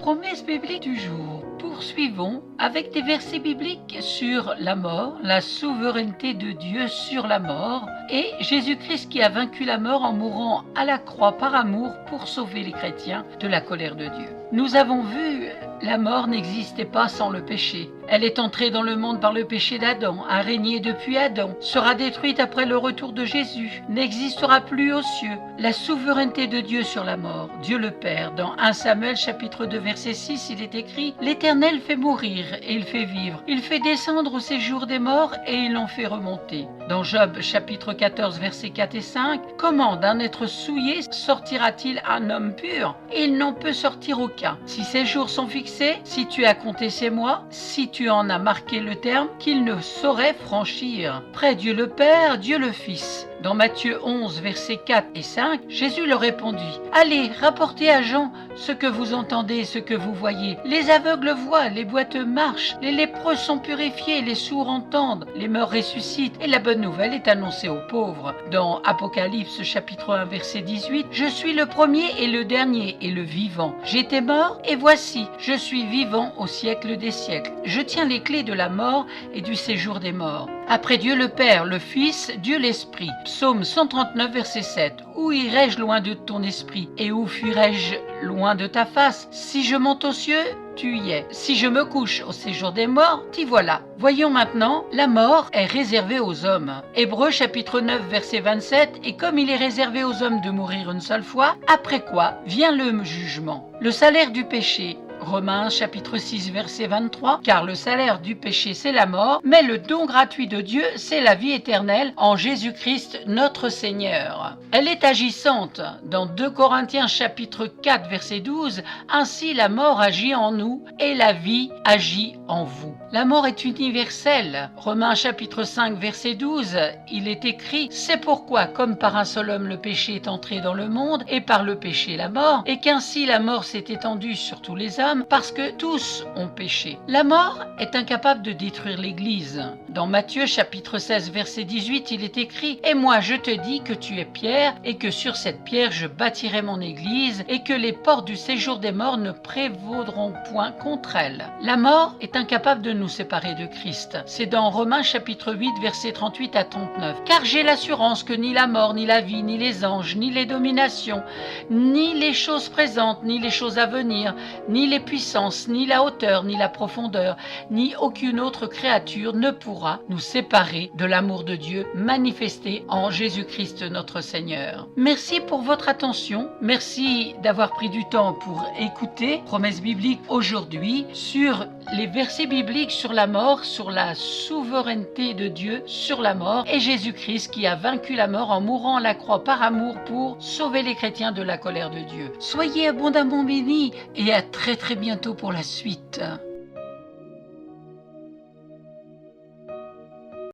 Promesse biblique du jour. Poursuivons avec des versets bibliques sur la mort, la souveraineté de Dieu sur la mort et Jésus-Christ qui a vaincu la mort en mourant à la croix par amour pour sauver les chrétiens de la colère de Dieu. Nous avons vu, la mort n'existait pas sans le péché. Elle est entrée dans le monde par le péché d'Adam, a régné depuis Adam, sera détruite après le retour de Jésus, n'existera plus aux cieux. La souveraineté de Dieu sur la mort, Dieu le Père. Dans 1 Samuel chapitre 2 verset 6, il est écrit « L'Éternel fait mourir et il fait vivre. Il fait descendre au séjour des morts et il en fait remonter. » Dans Job chapitre 14 versets 4 et 5, « Comment d'un être souillé sortira-t-il un homme pur? Il n'en peut sortir aucun. Si ses jours sont fixés, si tu as compté ses mois, si tu en as marqué le terme, qu'il ne saurait franchir. Près Dieu le Père, Dieu le Fils. » Dans Matthieu 11, versets 4 et 5, Jésus leur répondit « Allez, rapportez à Jean ce que vous entendez, ce que vous voyez. Les aveugles voient, les boiteux marchent, les lépreux sont purifiés, les sourds entendent, les morts ressuscitent, et la bonne nouvelle est annoncée aux pauvres. » Dans Apocalypse chapitre 1, verset 18, « Je suis le premier et le dernier et le vivant. J'étais mort, et voici, je suis vivant au siècle des siècles. Je tiens les clés de la mort et du séjour des morts. » Après Dieu le Père, le Fils, Dieu l'Esprit. Psaume 139, verset 7. Où irai-je loin de ton esprit? Et où fuirai-je loin de ta face? Si je monte aux cieux, tu y es. Si je me couche au séjour des morts, t'y voilà. Voyons maintenant, la mort est réservée aux hommes. Hébreux chapitre 9, verset 27. Et comme il est réservé aux hommes de mourir une seule fois, après quoi vient le jugement. Le salaire du péché. Romains chapitre 6 verset 23, car le salaire du péché c'est la mort, mais le don gratuit de Dieu c'est la vie éternelle en Jésus-Christ notre Seigneur. Elle est agissante. Dans 2 Corinthiens chapitre 4 verset 12, ainsi la mort agit en nous et la vie agit en vous. La mort est universelle. Romains chapitre 5 verset 12, il est écrit, c'est pourquoi comme par un seul homme le péché est entré dans le monde et par le péché la mort, et qu'ainsi la mort s'est étendue sur tous les hommes, parce que tous ont péché. La mort est incapable de détruire l'Église. Dans Matthieu chapitre 16 verset 18, il est écrit « Et moi je te dis que tu es Pierre, et que sur cette pierre je bâtirai mon Église, et que les portes du séjour des morts ne prévaudront point contre elle. » La mort est incapable de nous séparer de Christ. C'est dans Romains chapitre 8 verset 38 à 39. « Car j'ai l'assurance que ni la mort, ni la vie, ni les anges, ni les dominations, ni les choses présentes, ni les choses à venir, ni les puissances, ni la hauteur, ni la profondeur, ni aucune autre créature ne pourra nous séparer de l'amour de Dieu manifesté en Jésus-Christ notre Seigneur. » Merci pour votre attention. Merci d'avoir pris du temps pour écouter Promesse biblique aujourd'hui sur les versets bibliques sur la mort, sur la souveraineté de Dieu sur la mort et Jésus-Christ qui a vaincu la mort en mourant à la croix par amour pour sauver les chrétiens de la colère de Dieu. Soyez abondamment bénis et à très bientôt pour la suite.